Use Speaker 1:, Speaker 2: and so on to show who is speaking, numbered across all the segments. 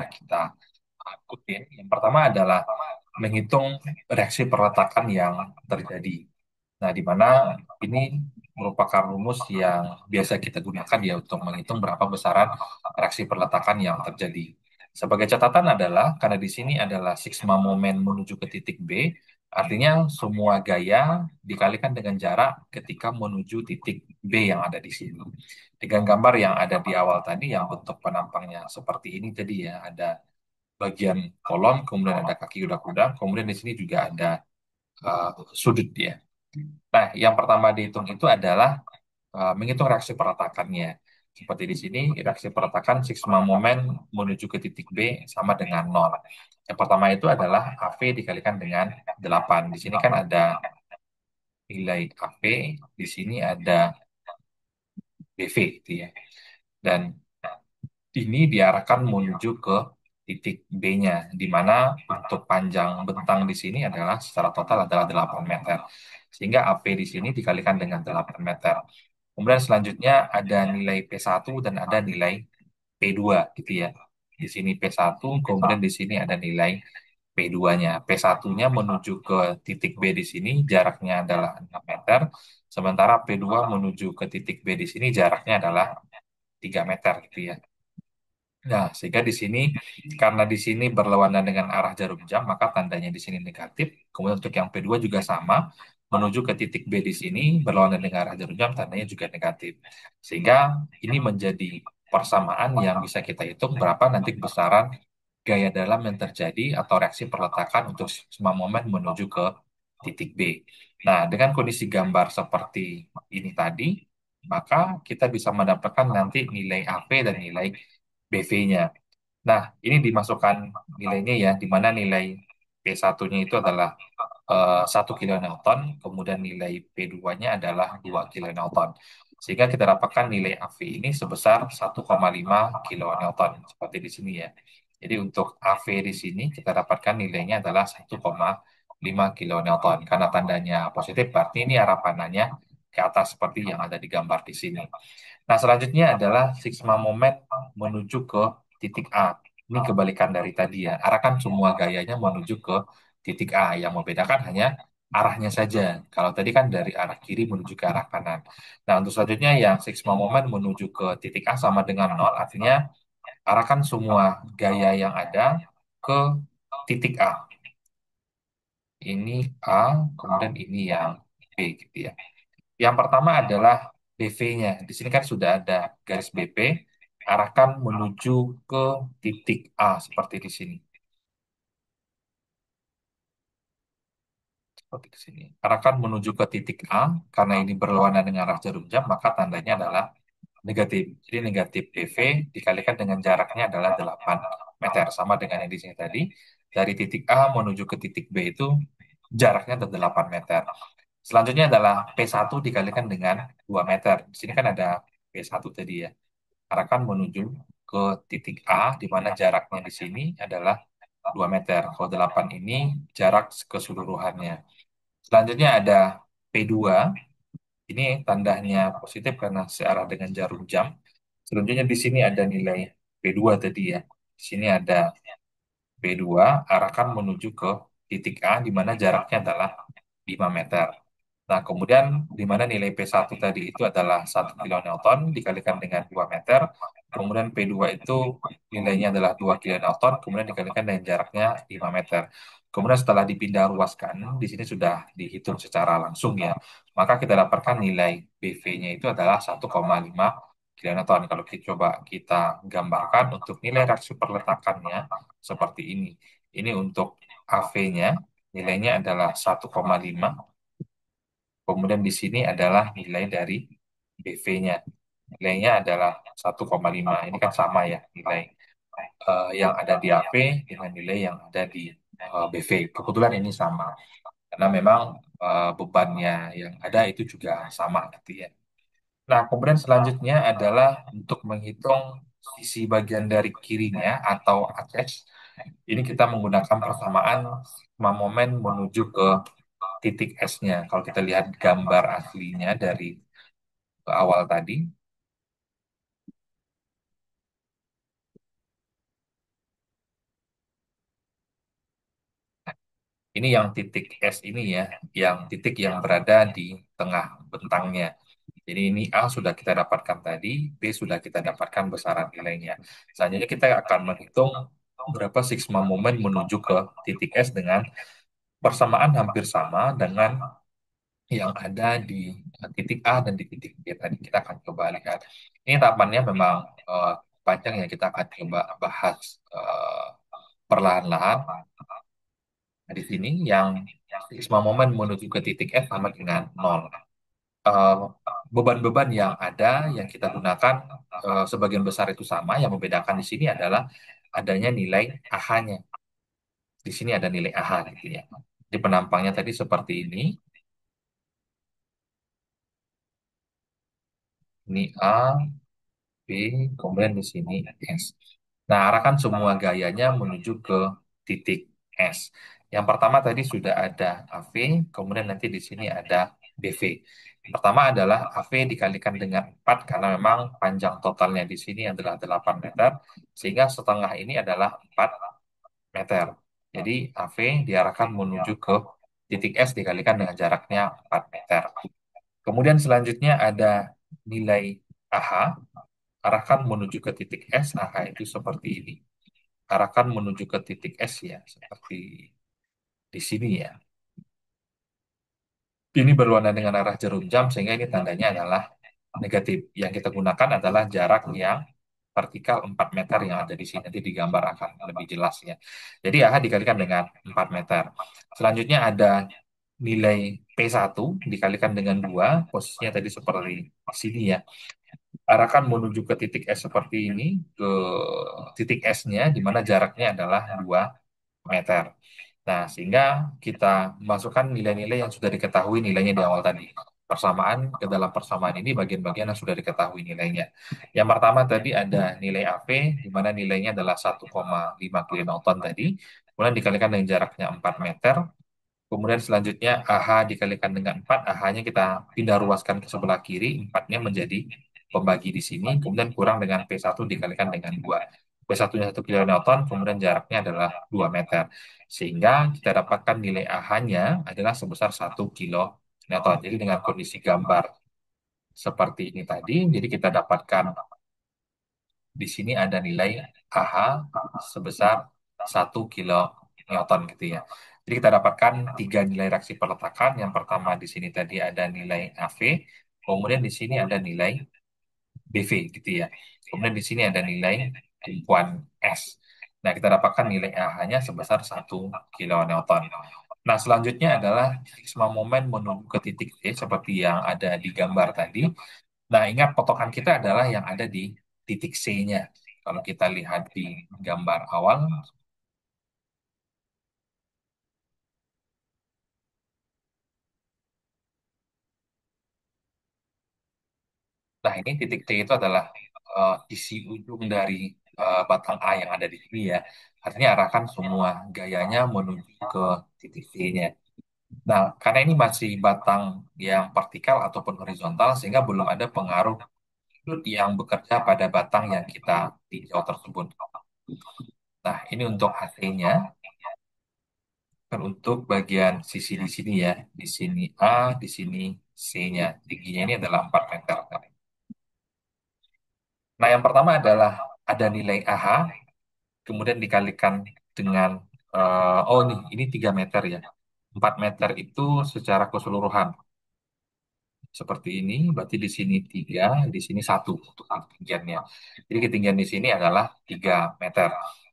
Speaker 1: kita ikutin. Yang pertama adalah menghitung reaksi perletakan yang terjadi. Nah, di mana ini merupakan rumus yang biasa kita gunakan ya untuk menghitung berapa besaran reaksi perletakan yang terjadi. Sebagai catatan adalah karena di sini adalah sigma momen menuju ke titik B, artinya semua gaya dikalikan dengan jarak ketika menuju titik B yang ada di sini. Dengan gambar yang ada di awal tadi yang bentuk penampangnya seperti ini tadi ya, ada bagian kolom, kemudian ada kaki kuda-kuda, kemudian di sini juga ada uh, sudut dia. Nah, yang pertama dihitung itu adalah menghitung reaksi perletakannya. Seperti di sini, reaksi perletakan sigma momen menuju ke titik B sama dengan nol. Yang pertama itu adalah AV dikalikan dengan 8. Di sini kan ada nilai AV, di sini ada BV gitu ya. Dan ini diarahkan menuju ke titik B-nya, di mana untuk panjang bentang di sini adalah secara total adalah 8 meter. Sehingga AP di sini dikalikan dengan 8 meter. Kemudian selanjutnya ada nilai P1 dan ada nilai P2 gitu ya. Di sini P1, kemudian di sini ada nilai P2-nya. P1-nya menuju ke titik B di sini jaraknya adalah 6 meter, sementara P2 menuju ke titik B di sini jaraknya adalah 3 meter gitu ya. Nah, sehingga di sini karena di sini berlawanan dengan arah jarum jam, maka tandanya di sini negatif. Kemudian untuk yang P2 juga sama, menuju ke titik B di sini berlawanan dengan arah jarum jam, tandanya juga negatif. Sehingga ini menjadi persamaan yang bisa kita hitung berapa nanti besaran gaya dalam yang terjadi atau reaksi perletakan untuk semua momen menuju ke titik B. Nah, dengan kondisi gambar seperti ini tadi, maka kita bisa mendapatkan nanti nilai AP dan nilai BV-nya. Nah, ini dimasukkan nilainya ya, di mana nilai P1-nya itu adalah 1 kilonewton, kemudian nilai P2-nya adalah 2 kilonewton. Sehingga kita dapatkan nilai AV ini sebesar 1,5 kilonewton, seperti di sini ya. Jadi untuk AV di sini kita dapatkan nilainya adalah 1,5 kilonewton. Karena tandanya positif, berarti ini arah panahnya ke atas seperti yang ada di gambar di sini. Nah, selanjutnya adalah sigma moment menuju ke titik A. Ini kebalikan dari tadi ya. Arahkan semua gayanya menuju ke titik A. Yang membedakan hanya arahnya saja. Kalau tadi kan dari arah kiri menuju ke arah kanan. Nah, untuk selanjutnya yang sigma moment menuju ke titik A sama dengan nol. Artinya arahkan semua gaya yang ada ke titik A. Ini A, kemudian ini yang B gitu ya. Yang pertama adalah BV-nya. Di sini kan sudah ada garis BP, arahkan menuju ke titik A seperti di sini. Seperti di sini. Arahkan menuju ke titik A, karena ini berlawanan dengan arah jarum jam, maka tandanya adalah negatif. Jadi negatif BV dikalikan dengan jaraknya adalah 8 meter. Sama dengan yang di sini tadi. Dari titik A menuju ke titik B itu jaraknya adalah 8 meter. Selanjutnya adalah P1 dikalikan dengan 2 meter. Di sini kan ada P1 tadi ya. Arahkan menuju ke titik A, di mana jaraknya di sini adalah 2 meter. Kalau 8 ini jarak keseluruhannya. Selanjutnya ada P2, ini tandanya positif karena searah dengan jarum jam. Selanjutnya di sini ada nilai P2 tadi ya. Di sini ada P2, arahkan menuju ke titik A, di mana jaraknya adalah 5 meter. Nah, kemudian di mana nilai P1 tadi itu adalah 1 kilonewton dikalikan dengan 2 meter, kemudian P2 itu nilainya adalah 2 kilonewton, kemudian dikalikan dengan jaraknya 5 meter. Kemudian setelah dipindah ruaskan, di sini sudah dihitung secara langsung ya, maka kita dapatkan nilai BV-nya itu adalah 1,5 kilonewton. Kalau kita coba kita gambarkan untuk nilai reaksi perletakannya seperti ini. Ini untuk AV-nya, nilainya adalah 1,5. Kemudian di sini adalah nilai dari BV-nya. Nilainya adalah 1,5. Ini kan sama ya nilai yang ada di AV dengan nilai yang ada di BV. Kebetulan ini sama. Karena memang bebannya yang ada itu juga sama gitu ya. Nah, kemudian selanjutnya adalah untuk menghitung sisi bagian dari kirinya atau akses. Ini kita menggunakan persamaan sigma momen menuju ke titik S-nya. Kalau kita lihat gambar aslinya dari awal tadi, Ini yang titik S ini ya, yang titik yang berada di tengah bentangnya. Jadi ini A sudah kita dapatkan tadi, B sudah kita dapatkan besaran nilainya. Selanjutnya kita akan menghitung berapa sigma momen menuju ke titik S dengan persamaan hampir sama dengan yang ada di titik A dan di titik B tadi. Kita akan coba lihat. Ini tahapannya memang panjang ya, kita akan coba bahas perlahan-lahan. Nah, di sini yang sigma momen menuju ke titik F sama dengan nol. eh, Beban-beban yang ada yang kita gunakan sebagian besar itu sama. Yang membedakan di sini adalah adanya nilai AH-nya. Di sini ada nilai AH gitu ya. Di penampangnya tadi seperti ini. Ini A, B, kemudian di sini S. Nah, arahkan semua gayanya menuju ke titik S. Yang pertama tadi sudah ada AV, kemudian nanti di sini ada BV. Yang pertama adalah AV dikalikan dengan 4 karena memang panjang totalnya di sini adalah 8 meter, sehingga setengah ini adalah 4 meter. Jadi AV diarahkan menuju ke titik S dikalikan dengan jaraknya 4 meter. Kemudian selanjutnya ada nilai AH, arahkan menuju ke titik S, AH itu seperti ini. Arahkan menuju ke titik S ya, seperti di sini ya. Ini berwarna dengan arah jarum jam, sehingga ini tandanya adalah negatif. Yang kita gunakan adalah jarak yang vertikal 4 meter yang ada di sini. Nanti digambar akan lebih jelas ya. Jadi AH dikalikan dengan 4 meter. Selanjutnya ada nilai P1 dikalikan dengan 2, posisinya tadi seperti di sini ya. Arahkan menuju ke titik S seperti ini, ke titik S-nya, di mana jaraknya adalah 2 meter. Nah, sehingga kita masukkan nilai-nilai yang sudah diketahui nilainya di awal tadi. Persamaan, ke dalam persamaan ini bagian-bagian yang sudah diketahui nilainya. Yang pertama tadi ada nilai AV, di mana nilainya adalah 1,5 kilonewton tadi. Kemudian dikalikan dengan jaraknya 4 meter. Kemudian selanjutnya AH dikalikan dengan 4, AH-nya kita pindah ruaskan ke sebelah kiri, 4-nya menjadi pembagi di sini, kemudian kurang dengan P1 dikalikan dengan 2. P1-nya 1 kilonewton, kemudian jaraknya adalah 2 meter. Sehingga kita dapatkan nilai AH-nya adalah sebesar 1 kilonewton. Jadi dengan kondisi gambar seperti ini tadi, jadi kita dapatkan di sini ada nilai AH sebesar 1 kilonewton gitu ya. Jadi kita dapatkan tiga nilai reaksi peletakan. Yang pertama di sini tadi ada nilai AV, kemudian di sini ada nilai BV gitu ya. Kemudian di sini ada nilai tumpuan S. Nah, kita dapatkan nilai AH-nya sebesar 1 kilonewton. Nah, selanjutnya adalah sigma momen menuju ke titik T seperti yang ada di gambar tadi. Nah, ingat potongan kita adalah yang ada di titik C-nya. Kalau kita lihat di gambar awal, nah ini titik T itu adalah isi ujung dari batang A yang ada di sini ya. Artinya arahkan semua gayanya menuju ke titik C-nya. Nah, karena ini masih batang yang vertikal ataupun horizontal, sehingga belum ada pengaruh sudut yang bekerja pada batang yang kita tinjau tersebut. Nah, ini untuk AC-nya. Dan untuk bagian sisi di sini ya, di sini A, di sini C-nya. Tingginya ini adalah 4 meter. Nah, yang pertama adalah ada nilai AH, kemudian dikalikan dengan, oh ini 3 meter ya. 4 meter itu secara keseluruhan. Seperti ini, berarti di sini 3, di sini 1 untuk ketinggiannya. Jadi ketinggian di sini adalah 3 meter.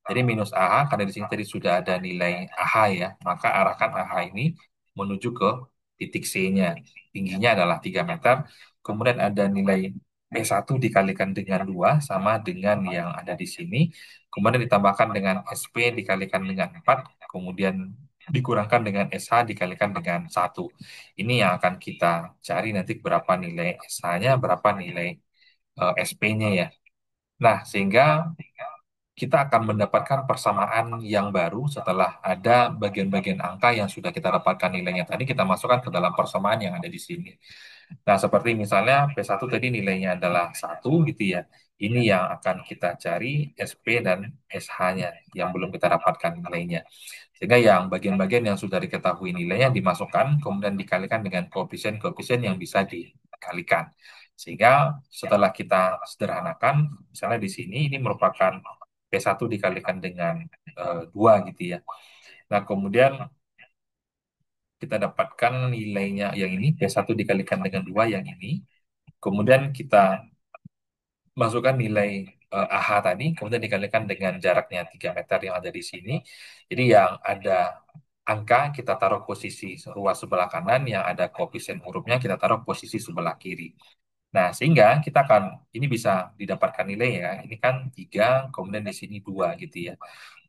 Speaker 1: Jadi minus AH, karena di sini tadi sudah ada nilai AH ya, maka arahkan AH ini menuju ke titik C-nya. Tingginya adalah 3 meter. Kemudian ada nilai P1 dikalikan dengan 2, sama dengan yang ada di sini. Kemudian ditambahkan dengan SP dikalikan dengan 4, kemudian dikurangkan dengan SH dikalikan dengan 1. Ini yang akan kita cari nanti berapa nilai SH-nya, berapa nilai SP-nya ya. Nah, sehingga kita akan mendapatkan persamaan yang baru setelah ada bagian-bagian angka yang sudah kita dapatkan nilainya tadi, kita masukkan ke dalam persamaan yang ada di sini. Nah, seperti misalnya P1 tadi nilainya adalah 1 gitu ya. Ini yang akan kita cari SP dan SH-nya yang belum kita dapatkan nilainya. Sehingga yang bagian-bagian yang sudah diketahui nilainya dimasukkan, kemudian dikalikan dengan koefisien-koefisien yang bisa dikalikan. Sehingga setelah kita sederhanakan, misalnya di sini ini merupakan P1 dikalikan dengan 2 gitu ya. Nah, kemudian kita dapatkan nilainya yang ini, P1 dikalikan dengan 2 yang ini. Kemudian kita masukkan nilai AH tadi, kemudian dikalikan dengan jaraknya 3 meter yang ada di sini. Jadi yang ada angka kita taruh posisi ruas sebelah kanan, yang ada koefisien hurufnya kita taruh posisi sebelah kiri. Nah, sehingga kita akan, ini bisa didapatkan nilai ya, ini kan 3, kemudian di sini 2 gitu ya.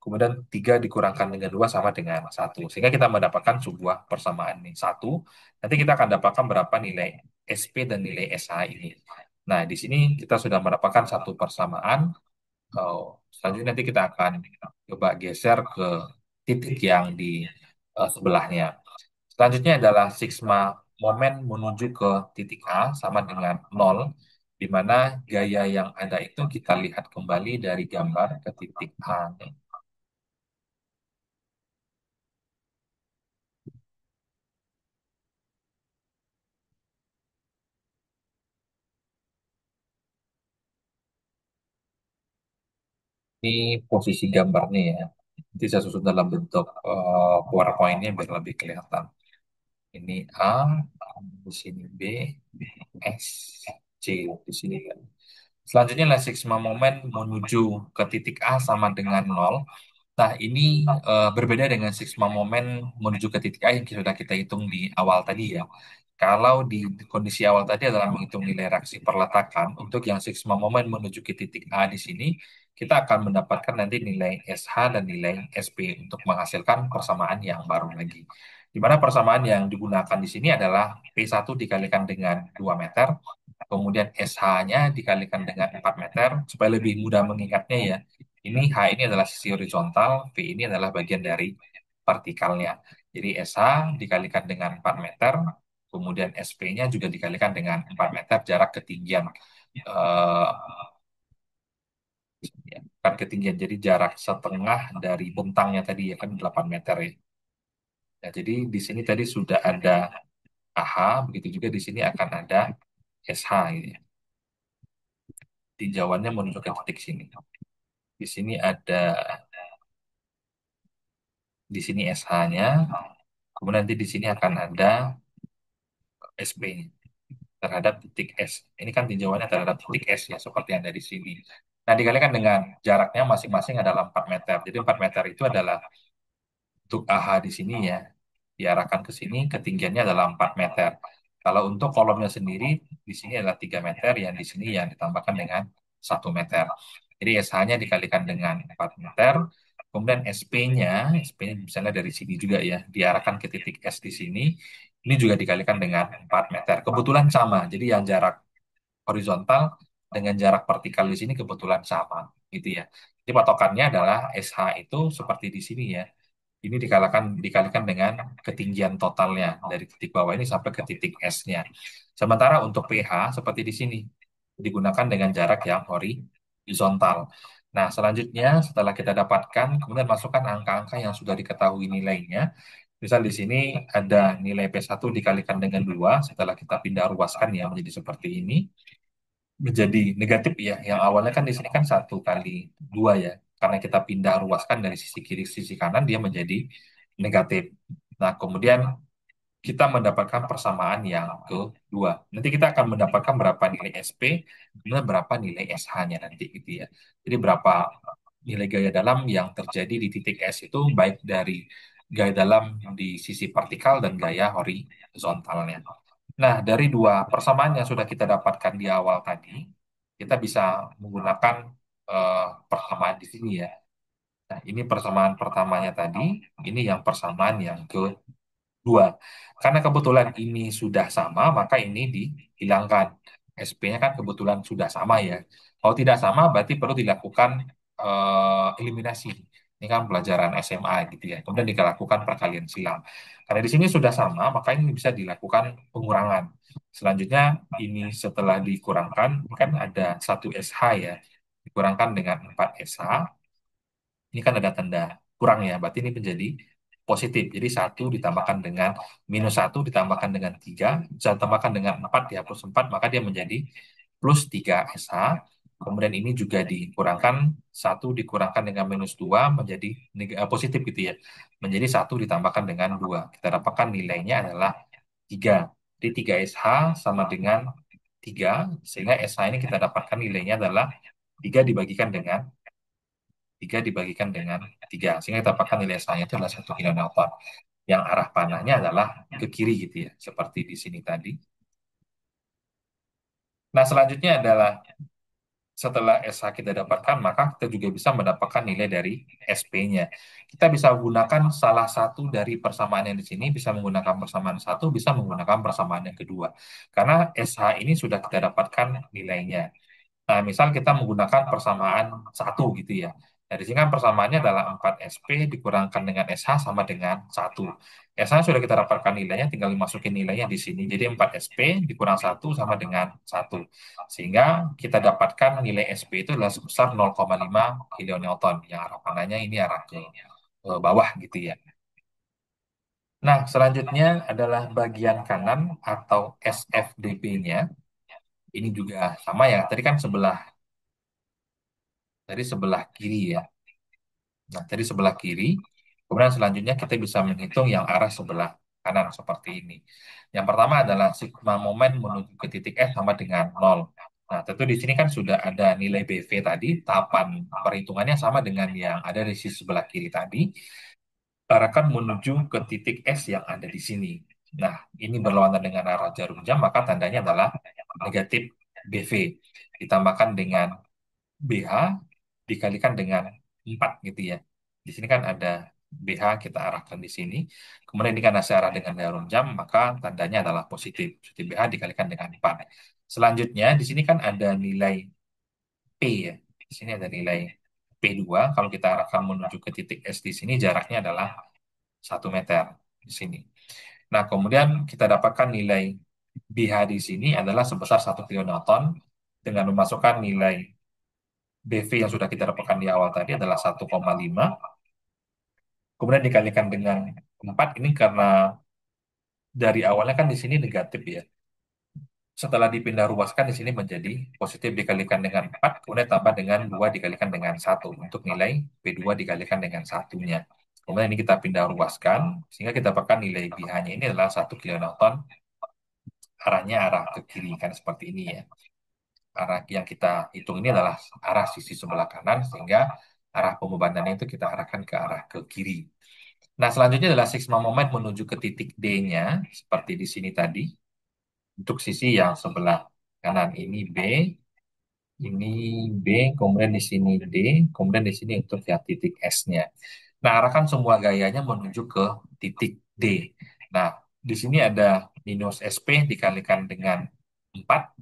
Speaker 1: Kemudian 3 dikurangkan dengan 2 sama dengan 1. Sehingga kita mendapatkan sebuah persamaan ini. 1, nanti kita akan dapatkan berapa nilai SP dan nilai SH ini. Nah, di sini kita sudah mendapatkan satu persamaan. Oh, selanjutnya nanti kita akan coba geser ke titik yang di sebelahnya. Selanjutnya adalah sigma momen menuju ke titik A sama dengan 0, di mana gaya yang ada itu kita lihat kembali dari gambar ke titik A. Ini posisi gambarnya ya. Nanti saya susun dalam bentuk PowerPoint-nya biar lebih kelihatan. Ini A, di sini B, S, C di sini kan. Selanjutnya adalah sigma momen menuju ke titik A sama dengan 0. Nah, ini berbeda dengan sigma momen menuju ke titik A yang sudah kita hitung di awal tadi ya. Kalau di kondisi awal tadi adalah menghitung nilai reaksi perletakan, untuk yang sigma momen menuju ke titik A di sini, kita akan mendapatkan nanti nilai SH dan nilai SP untuk menghasilkan persamaan yang baru lagi. Di mana persamaan yang digunakan di sini adalah P1 dikalikan dengan 2 meter, kemudian SH-nya dikalikan dengan 4 meter, supaya lebih mudah mengingatnya ya. Ini H ini adalah sisi horizontal, V ini adalah bagian dari vertikalnya. Jadi SH dikalikan dengan 4 meter, kemudian SP-nya juga dikalikan dengan 4 meter jarak ketinggian. Eh, ya, bukan ketinggian, jadi jarak setengah dari bentangnya tadi ya kan 8 meter ya. Ya, jadi di sini tadi sudah ada AH, begitu juga di sini akan ada SH gitu ya. Tinjauannya menuju ke titik sini. Di sini ada, di sini SH-nya, kemudian nanti di sini akan ada SP-nya terhadap titik S. Ini kan tinjauannya terhadap titik S ya, seperti yang ada di sini. Nah, dikalikan dengan jaraknya masing-masing adalah 4 meter. Jadi 4 meter itu adalah untuk AH di sini ya, diarahkan ke sini, ketinggiannya adalah 4 meter. Kalau untuk kolomnya sendiri, di sini adalah 3 meter, yang di sini yang ditambahkan dengan 1 meter. Jadi SH-nya dikalikan dengan 4 meter, kemudian SP-nya, SP-nya misalnya dari sini juga ya, diarahkan ke titik S di sini, ini juga dikalikan dengan 4 meter. Kebetulan sama, jadi yang jarak horizontal dengan jarak vertikal di sini kebetulan sama, gitu ya. Jadi patokannya adalah SH itu seperti di sini ya, ini dikalikan dengan ketinggian totalnya dari titik bawah ini sampai ke titik S-nya. Sementara untuk pH seperti di sini digunakan dengan jarak yang horizontal. Nah, selanjutnya setelah kita dapatkan, kemudian masukkan angka-angka yang sudah diketahui nilainya. Misal di sini ada nilai P1 dikalikan dengan 2, setelah kita pindah ruaskan ya menjadi seperti ini, menjadi negatif ya. Yang awalnya kan di sini kan 1 kali 2 ya. Karena kita pindah ruaskan dari sisi kiri ke sisi kanan, dia menjadi negatif. Nah, kemudian kita mendapatkan persamaan yang kedua. Nanti kita akan mendapatkan berapa nilai SP, kemudian berapa nilai SH-nya nanti gitu ya. Jadi berapa nilai gaya dalam yang terjadi di titik S itu baik dari gaya dalam di sisi vertikal dan gaya horizontalnya. Nah, dari dua persamaan yang sudah kita dapatkan di awal tadi, kita bisa menggunakan eh, persamaan di sini ya. Nah, ini persamaan pertamanya tadi, ini yang persamaan yang kedua. Karena kebetulan ini sudah sama, maka ini dihilangkan. SP-nya kan kebetulan sudah sama ya. Kalau tidak sama, berarti perlu dilakukan eliminasi. Ini kan pelajaran SMA gitu ya. Kemudian dilakukan perkalian silang. Karena di sini sudah sama, maka ini bisa dilakukan pengurangan. Selanjutnya ini setelah dikurangkan, ini kan ada 1 SH ya. Dikurangkan dengan 4 SH, ini kan ada tanda kurang ya, berarti ini menjadi positif. Jadi 1 ditambahkan dengan -1 ditambahkan dengan 3, bisa ditambahkan dengan 4 dihapus 4, maka dia menjadi +3 SH. Kemudian ini juga dikurangkan, 1 dikurangkan dengan -2 menjadi positif gitu ya. Menjadi 1 ditambahkan dengan 2. Kita dapatkan nilainya adalah 3. Jadi 3 SH sama dengan 3, sehingga SH ini kita dapatkan nilainya adalah 3 dibagikan dengan 3 sehingga kita dapatkan nilai sanya itu adalah 1 kilonewton yang arah panahnya adalah ke kiri gitu ya, seperti di sini tadi. Nah, selanjutnya adalah setelah SH kita dapatkan, maka kita juga bisa mendapatkan nilai dari SP-nya. Kita bisa gunakan salah satu dari persamaan yang di sini, bisa menggunakan persamaan satu, bisa menggunakan persamaan yang kedua. Karena SH ini sudah kita dapatkan nilainya. Nah, misal kita menggunakan persamaan satu gitu ya. Nah, di sini kan persamaannya adalah 4SP dikurangkan dengan SH sama dengan 1. SH sudah kita dapatkan nilainya, tinggal dimasukin nilainya di sini. Jadi 4SP dikurang 1 sama dengan 1. Sehingga kita dapatkan nilai SP itu adalah sebesar 0,5 kilonewton. Yang arah panahnya ini arah ke bawah gitu ya. Nah, selanjutnya adalah bagian kanan atau SFDP-nya. Ini juga sama ya. Tadi sebelah kiri ya. Nah, tadi sebelah kiri. Kemudian selanjutnya kita bisa menghitung yang arah sebelah kanan seperti ini. Yang pertama adalah sigma momen menuju ke titik F sama dengan 0. Nah, tentu di sini kan sudah ada nilai BV tadi, tahapan perhitungannya sama dengan yang ada di sisi sebelah kiri tadi. Arahkan menuju ke titik S yang ada di sini. Nah, ini berlawanan dengan arah jarum jam, maka tandanya adalah negatif BV. Ditambahkan dengan BH dikalikan dengan 4 gitu ya. Di sini kan ada BH kita arahkan di sini. Kemudian ini karena saya arah dengan jarum jam, maka tandanya adalah positif. Positif BH dikalikan dengan 4. Selanjutnya, di sini kan ada nilai P ya. Di sini ada nilai P2. Kalau kita arahkan menuju ke titik S di sini, jaraknya adalah 1 meter di sini. Nah, kemudian kita dapatkan nilai BH di sini adalah sebesar 1 kilonewton dengan memasukkan nilai BV yang sudah kita dapatkan di awal tadi adalah 1,5. Kemudian dikalikan dengan 4 ini karena dari awalnya kan di sini negatif ya. Setelah dipindah ruaskan di sini menjadi positif dikalikan dengan 4, kemudian tambah dengan 2 dikalikan dengan 1 untuk nilai P2 dikalikan dengan satunya. Kemudian ini kita pindah ruaskan sehingga kita dapatkan nilai BH-nya ini adalah 1 kilonewton, arahnya arah ke kiri kan seperti ini ya. Arah yang kita hitung ini adalah arah sisi sebelah kanan sehingga arah pembebanannya itu kita arahkan ke arah ke kiri. Nah, selanjutnya adalah sigma moment menuju ke titik D-nya, seperti di sini tadi. Untuk sisi yang sebelah kanan ini B, ini B, kemudian di sini D, kemudian di sini untuk ya titik S-nya. Nah, arahkan semua gayanya menuju ke titik D. Nah, di sini ada -SP dikalikan dengan 4.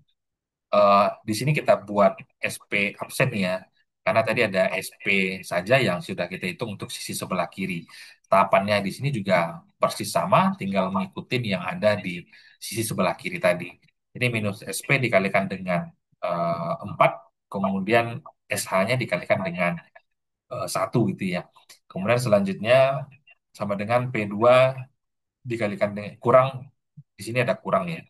Speaker 1: Di sini kita buat SP absen ya, karena tadi ada SP saja yang sudah kita hitung untuk sisi sebelah kiri. Tahapannya di sini juga persis sama, tinggal mengikuti yang ada di sisi sebelah kiri tadi. Jadi -SP dikalikan dengan 4, kemudian SH-nya dikalikan dengan 1 gitu ya. Kemudian selanjutnya sama dengan P2 dikalikan dengan kurang, di sini ada kurang ya.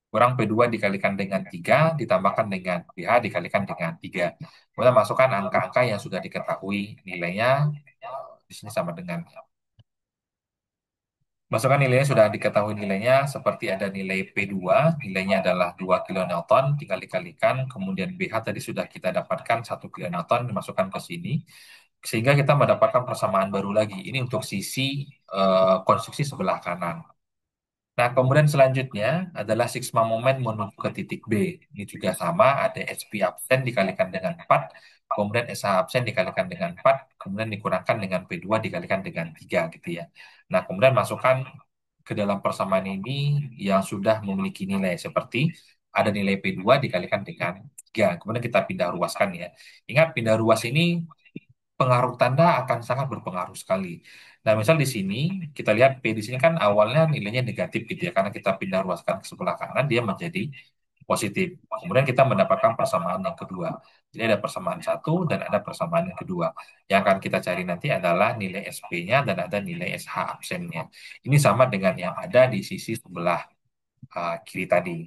Speaker 1: Kurang P2 dikalikan dengan 3, ditambahkan dengan PH dikalikan dengan 3. Kemudian masukkan angka-angka yang sudah diketahui nilainya. Di sini sama dengan. Masukkan nilainya sudah diketahui nilainya, seperti ada nilai P2, nilainya adalah 2 kilonewton, tinggal dikalikan. Kemudian BH tadi sudah kita dapatkan 1 kilonewton, dimasukkan ke sini. Sehingga kita mendapatkan persamaan baru lagi. Ini untuk sisi konstruksi sebelah kanan. Nah, kemudian selanjutnya adalah sigma moment menuju ke titik B. Ini juga sama, ada SP absen dikalikan dengan 4, kemudian SH absen dikalikan dengan 4, kemudian dikurangkan dengan P2 dikalikan dengan 3 gitu ya. Nah, kemudian masukkan ke dalam persamaan ini yang sudah memiliki nilai seperti ada nilai P2 dikalikan dengan 3. Kemudian kita pindah ruaskan ya. Ingat pindah ruas ini pengaruh tanda akan sangat berpengaruh sekali. Nah, misal di sini kita lihat P di sini kan awalnya nilainya negatif gitu ya, karena kita pindah ruaskan ke sebelah kanan dia menjadi positif. Kemudian kita mendapatkan persamaan yang kedua. Jadi ada persamaan satu dan ada persamaan yang kedua. Yang akan kita cari nanti adalah nilai SP-nya dan ada nilai SH absennya. Ini sama dengan yang ada di sisi sebelah kiri tadi.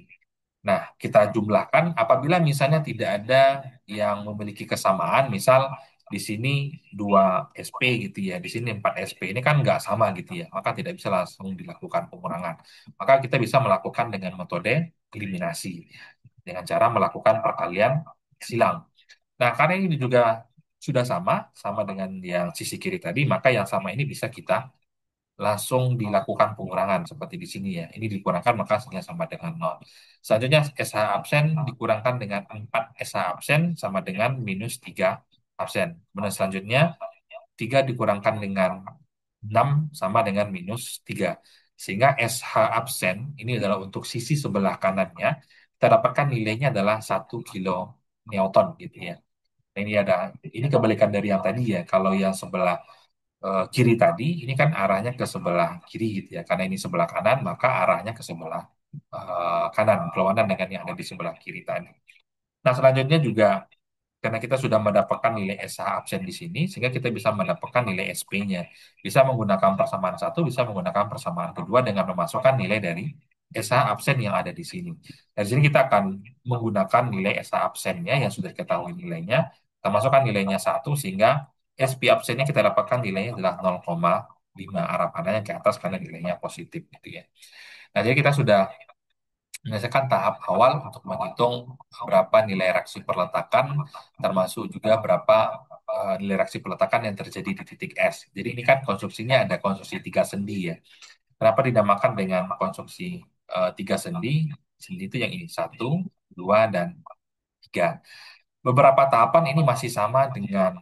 Speaker 1: Nah, kita jumlahkan apabila misalnya tidak ada yang memiliki kesamaan, misal di sini 2 SP gitu ya, di sini 4 SP, ini kan nggak sama gitu ya, maka tidak bisa langsung dilakukan pengurangan. Maka kita bisa melakukan dengan metode eliminasi, dengan cara melakukan perkalian silang. Nah, karena ini juga sudah sama dengan yang sisi kiri tadi, maka yang sama ini bisa kita langsung dilakukan pengurangan seperti di sini ya. Ini dikurangkan maka hasilnya sama dengan nol. Selanjutnya SH absen dikurangkan dengan 4 SH absen sama dengan minus 3 absen. Kemudian selanjutnya 3 dikurangkan dengan 6 sama dengan minus 3. Sehingga SH absen ini adalah untuk sisi sebelah kanannya. Kita dapatkan nilainya adalah 1 kilo Newton gitu ya. Nah, ini kebalikan dari yang tadi ya. Kalau yang sebelah kiri tadi, ini kan arahnya ke sebelah kiri gitu ya. Karena ini sebelah kanan, maka arahnya ke sebelah kanan, berlawanan dengan yang ada di sebelah kiri tadi. Nah, selanjutnya juga karena kita sudah mendapatkan nilai SH absen di sini, sehingga kita bisa mendapatkan nilai SP-nya. Bisa menggunakan persamaan satu, bisa menggunakan persamaan kedua dengan memasukkan nilai dari SH absen yang ada di sini. Dari sini kita akan menggunakan nilai SH absennya yang sudah kita ketahui nilainya, kita masukkan nilainya satu, sehingga SP absennya kita dapatkan nilainya adalah 0,5. Arah panahnya ke atas karena nilainya positif gitu ya. Nah, jadi kita sudah menyelesaikan tahap awal untuk menghitung berapa nilai reaksi perletakan, termasuk juga berapa nilai reaksi peletakan yang terjadi di titik S. Jadi ini kan konstruksinya ada konstruksi tiga sendi ya. Kenapa dinamakan dengan konstruksi tiga sendi? Sendi itu yang ini, satu, dua, dan tiga. Beberapa tahapan ini masih sama dengan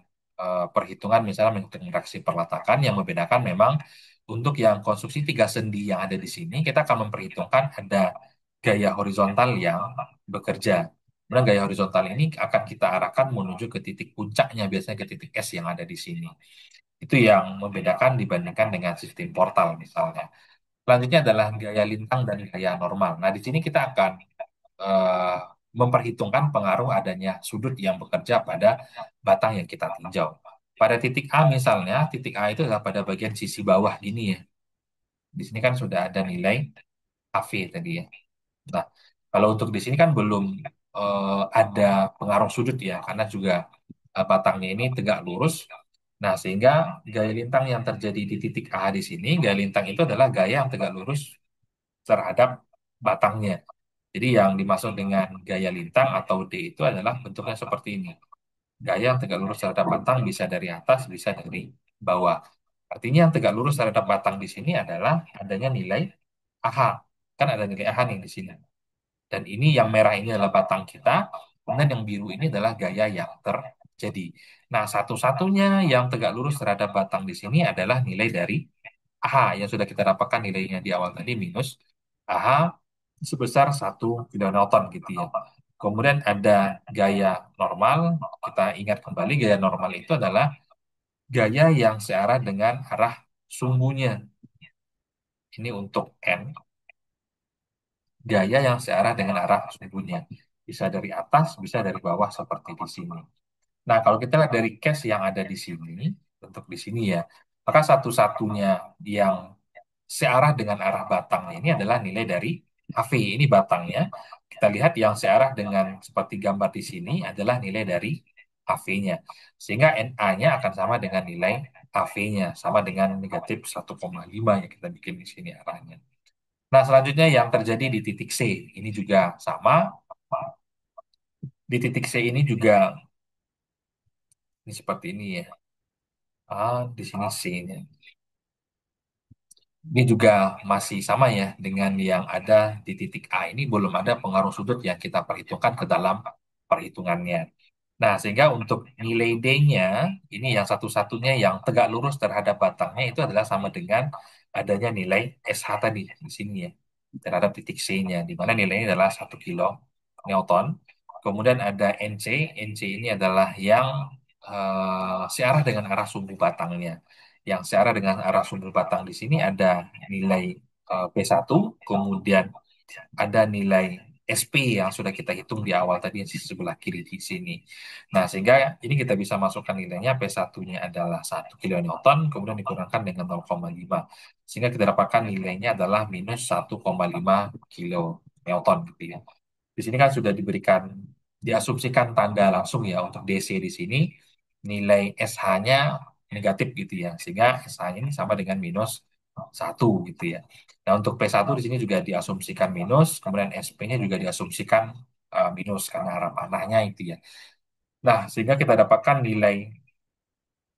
Speaker 1: perhitungan misalnya menghitung reaksi perletakan. Yang membedakan memang untuk yang konstruksi tiga sendi yang ada di sini kita akan memperhitungkan ada gaya horizontal yang bekerja. Kemudian gaya horizontal ini akan kita arahkan menuju ke titik puncaknya biasanya ke titik S yang ada di sini. Itu yang membedakan dibandingkan dengan sistem portal misalnya. Selanjutnya adalah gaya lintang dan gaya normal. Nah, di sini kita akan eh, memperhitungkan pengaruh adanya sudut yang bekerja pada batang yang kita tinjau. Pada titik A misalnya, titik A itu adalah pada bagian sisi bawah gini ya. Di sini kan sudah ada nilai AV tadi ya. Nah, kalau untuk di sini kan belum ada pengaruh sudut ya, karena juga batangnya ini tegak lurus. Nah, sehingga gaya lintang yang terjadi di titik A di sini, gaya lintang itu adalah gaya yang tegak lurus terhadap batangnya. Jadi yang dimaksud dengan gaya lintang atau D itu adalah bentuknya seperti ini. Gaya yang tegak lurus terhadap batang bisa dari atas, bisa dari bawah. Artinya yang tegak lurus terhadap batang di sini adalah adanya nilai AH. Kan ada nilai AH nih di sini. Dan ini yang merah ini adalah batang kita, kemudian yang biru ini adalah gaya yang terjadi. Nah, satu-satunya yang tegak lurus terhadap batang di sini adalah nilai dari AH yang sudah kita dapatkan nilainya di awal tadi minus AH sebesar 1 kN gitu ya. Kemudian ada gaya normal, kita ingat kembali gaya normal itu adalah gaya yang searah dengan arah sumbunya. Ini untuk N, gaya yang searah dengan arah sumbunya. Bisa dari atas, bisa dari bawah seperti di sini. Nah, kalau kita lihat dari case yang ada di sini, untuk di sini ya, maka satu-satunya yang searah dengan arah batangnya ini adalah nilai dari AV. Ini batangnya. Kita lihat yang searah dengan seperti gambar di sini adalah nilai dari AV-nya. Sehingga NA-nya akan sama dengan nilai AV-nya. Sama dengan negatif 1,5 yang kita bikin di sini arahnya. Nah, selanjutnya yang terjadi di titik C. Ini juga sama. Di titik C ini juga, ini seperti ini ya. Di sini C-nya. Ini juga masih sama ya dengan yang ada di titik A ini belum ada pengaruh sudut yang kita perhitungkan ke dalam perhitungannya. Nah, sehingga untuk nilai D-nya ini yang satu-satunya yang tegak lurus terhadap batangnya itu adalah sama dengan adanya nilai SH tadi di sini ya terhadap titik C-nya di mana nilainya adalah 1 kilo Newton. Kemudian ada NC, NC ini adalah yang searah dengan arah sumbu batangnya. Yang searah dengan arah sumbu batang di sini ada nilai P1, kemudian ada nilai SP yang sudah kita hitung di awal tadi yang di sebelah kiri di sini. Nah, sehingga ini kita bisa masukkan nilainya P1-nya adalah 1 kilonewton, kemudian dikurangkan dengan 0,5. Sehingga kita dapatkan nilainya adalah minus 1,5 kilonewton gitu ya. Di sini kan sudah diberikan, diasumsikan tanda langsung ya untuk DC di sini, nilai SH-nya negatif gitu ya, sehingga SH-nya ini sama dengan minus 1 gitu ya. Nah untuk P1 di sini juga diasumsikan minus, kemudian SP-nya juga diasumsikan minus karena arah panahnya itu ya. Nah sehingga kita dapatkan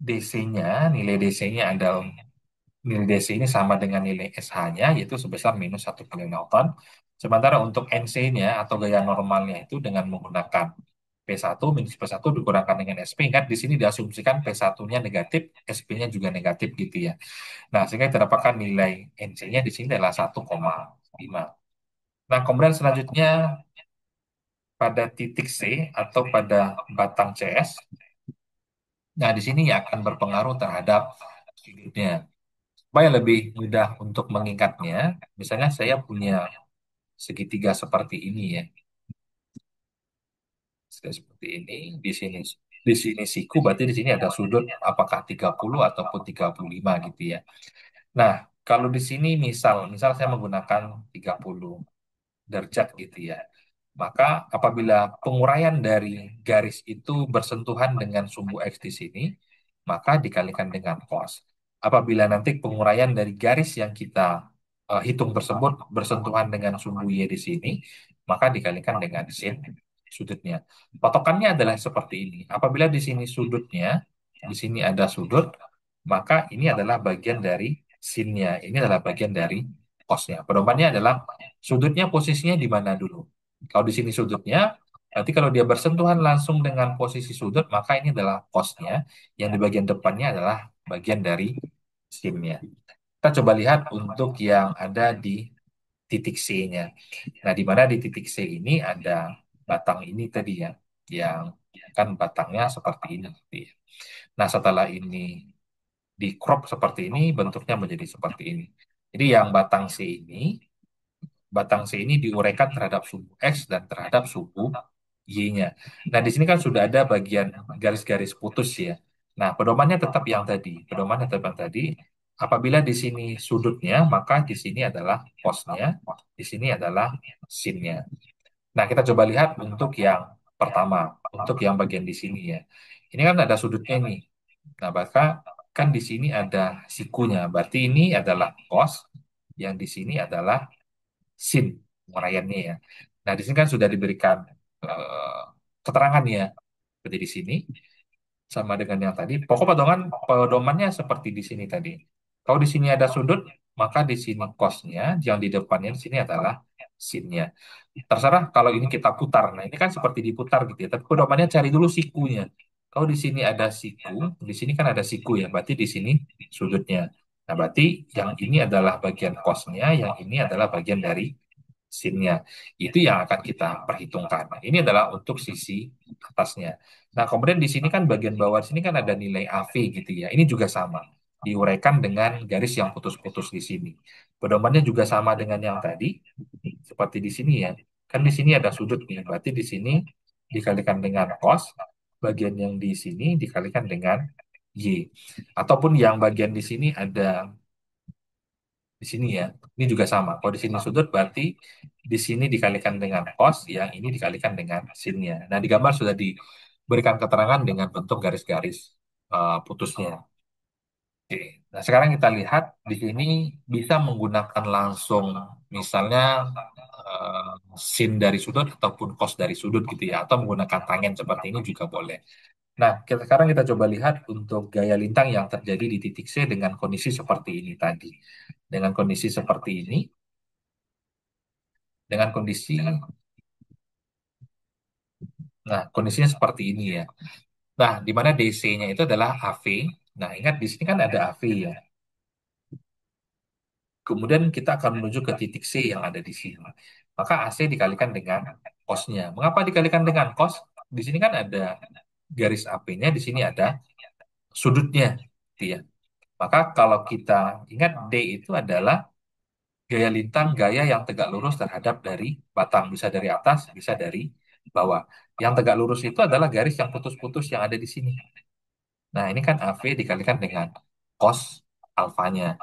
Speaker 1: DC-nya, nilai DC-nya adalah nilai DC ini sama dengan nilai SH-nya yaitu sebesar minus 1 kilonewton. Sementara untuk NC-nya atau gaya normalnya itu dengan menggunakan P1 minus P1 dikurangkan dengan SP. Ingat di sini diasumsikan P1-nya negatif, SP-nya juga negatif gitu ya. Nah, sehingga kita dapatkan nilai NC-nya di sini adalah 1,5. Nah, kemudian selanjutnya pada titik C atau pada batang CS. Nah, di sini ya akan berpengaruh terhadap sudutnya. Supaya lebih mudah untuk mengingatnya, misalnya saya punya segitiga seperti ini ya, seperti ini, di sini siku, berarti di sini ada sudut apakah 30 ataupun 35 gitu ya. Nah, kalau di sini misal saya menggunakan 30 derajat gitu ya. Maka apabila penguraian dari garis itu bersentuhan dengan sumbu X di sini, maka dikalikan dengan cos. Apabila nanti penguraian dari garis yang kita hitung tersebut bersentuhan dengan sumbu Y di sini, maka dikalikan dengan sin sudutnya. Patokannya adalah seperti ini. Apabila di sini sudutnya, di sini ada sudut, maka ini adalah bagian dari sinnya. Ini adalah bagian dari cosnya. Pedomannya adalah sudutnya posisinya di mana dulu. Kalau di sini sudutnya, nanti kalau dia bersentuhan langsung dengan posisi sudut, maka ini adalah cosnya. Yang di bagian depannya adalah bagian dari sinnya. Kita coba lihat untuk yang ada di titik C-nya. Nah, di mana di titik C ini ada batang ini tadi ya, yang kan batangnya seperti ini. Gitu ya. Nah, setelah ini di crop seperti ini, bentuknya menjadi seperti ini. Jadi yang batang C ini diuraikan terhadap suku X dan terhadap suku Y-nya. Nah, di sini kan sudah ada bagian garis-garis putus ya. Nah, pedomannya tetap yang tadi. Pedomannya tetap yang tadi. Apabila di sini sudutnya, maka di sini adalah cosnya, di sini adalah sinnya. Nah, kita coba lihat untuk yang pertama, untuk yang bagian di sini ya. Ini kan ada sudutnya nih. Nah, maka kan di sini ada sikunya. Berarti ini adalah cos, yang di sini adalah sin penguraiannya ya. Nah, di sini kan sudah diberikan eh, keterangan ya, seperti di sini sama dengan yang tadi. Pokok pedomannya seperti di sini tadi. Kalau di sini ada sudut, maka di sini cosnya, yang di depannya di sini adalah sinnya. Terserah kalau ini kita putar. Nah, ini kan seperti diputar gitu ya. Tapi pedomannya cari dulu sikunya. Kalau di sini ada siku, di sini kan ada siku ya. Berarti di sini sudutnya. Nah, berarti yang ini adalah bagian cosnya, yang ini adalah bagian dari sinnya. Itu yang akan kita perhitungkan. Nah, ini adalah untuk sisi atasnya. Nah, kemudian di sini kan bagian bawah sini kan ada nilai AV gitu ya. Ini juga sama. Diuraikan dengan garis yang putus-putus di sini. Pedomannya juga sama dengan yang tadi, seperti di sini ya. Kan di sini ada sudut nih. Berarti di sini dikalikan dengan cos, bagian yang di sini dikalikan dengan Y. Ataupun yang bagian di sini ada di sini ya. Ini juga sama. Kalau di sini sudut berarti di sini dikalikan dengan cos, yang ini dikalikan dengan sinnya. Nah, di gambar sudah diberikan keterangan dengan bentuk garis-garis putusnya. Oke. Nah, sekarang kita lihat di sini bisa menggunakan langsung misalnya eh, sin dari sudut ataupun cos dari sudut gitu ya, atau menggunakan tangen seperti ini juga boleh. Nah, sekarang kita coba lihat untuk gaya lintang yang terjadi di titik C dengan kondisi seperti ini tadi. Dengan kondisi seperti ini, dengan kondisi, nah kondisinya seperti ini ya. Nah, di mana DC-nya itu adalah AV. Nah, ingat di sini kan ada AV ya. Kemudian kita akan menuju ke titik C yang ada di sini. Maka AC dikalikan dengan cos-nya. Mengapa dikalikan dengan cos? Di sini kan ada garis AP-nya di sini ada sudutnya, gitu ya. Maka kalau kita ingat D itu adalah gaya lintang, gaya yang tegak lurus terhadap dari batang, bisa dari atas, bisa dari bawah. Yang tegak lurus itu adalah garis yang putus-putus yang ada di sini. Nah, ini kan AV dikalikan dengan cos alfanya.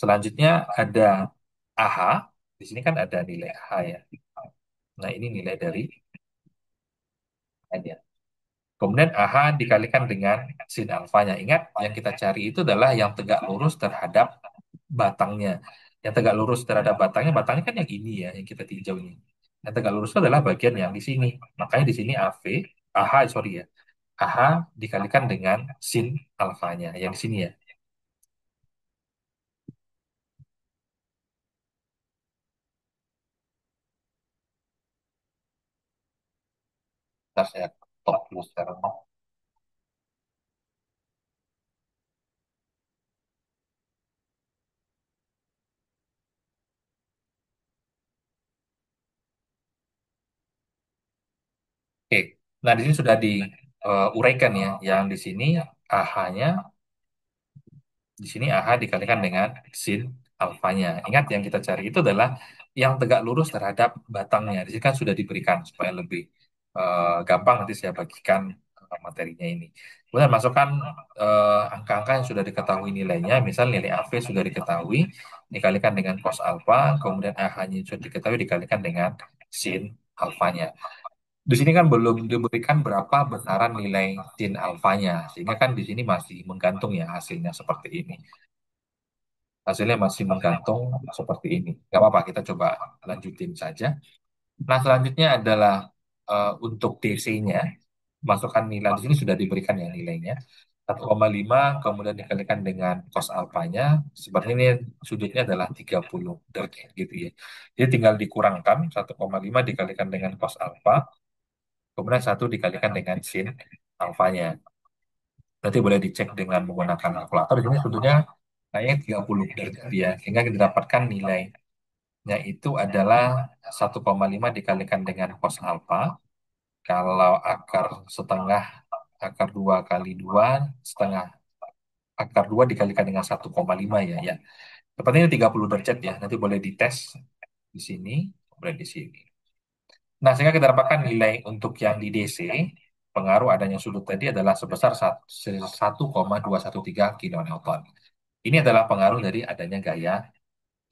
Speaker 1: Selanjutnya ada AH. Di sini kan ada nilai AH ya. Nah, ini nilai dari A-nya. Kemudian AH dikalikan dengan sin alfanya. Ingat, yang kita cari itu adalah yang tegak lurus terhadap batangnya. Yang tegak lurus terhadap batangnya, batangnya kan yang ini ya, yang kita tinjau ini. Yang tegak lurus itu adalah bagian yang di sini. Makanya di sini AH, sorry ya. AH dikalikan dengan sin alfanya, yang di sini ya. Ntar saya top dulu sekarang. Oke, nah di sini sudah diuraikan ya. Yang di sini AH-nya, di sini AH dikalikan dengan sin alfanya. Ingat yang kita cari itu adalah yang tegak lurus terhadap batangnya. Di sini kan sudah diberikan supaya lebih gampang nanti saya bagikan materinya ini. Kemudian masukkan angka-angka yang sudah diketahui nilainya. Misal nilai AV sudah diketahui, dikalikan dengan cos alfa, kemudian AH-nya sudah diketahui dikalikan dengan sin alfanya. Di sini kan belum diberikan berapa besaran nilai sin alfanya, sehingga kan di sini masih menggantung ya hasilnya seperti ini. Hasilnya masih menggantung seperti ini. Gak apa-apa, kita coba lanjutin saja. Nah, selanjutnya adalah untuk DC-nya, masukkan nilai di sini sudah diberikan ya nilainya. 1,5 kemudian dikalikan dengan cos alfanya, seperti ini sudutnya adalah 30 derajat gitu ya. Jadi tinggal dikurangkan 1,5 dikalikan dengan cos alfa, kemudian satu dikalikan dengan sin alfanya. Nanti boleh dicek dengan menggunakan kalkulator. Di sini sudutnya kayaknya 30 derajat ya, sehingga kita dapatkan nilainya itu adalah 1,5 dikalikan dengan cos alfa. Kalau akar setengah, akar 2 kali 2 setengah, akar 2 dikalikan dengan 1,5 ya. Ya. Tepatnya 30 derajat ya. Nanti boleh dites di sini, boleh di sini. Nah, sehingga kita dapatkan nilai untuk yang di DC, pengaruh adanya sudut tadi adalah sebesar 1,213 kilonewton. Ini adalah pengaruh dari adanya gaya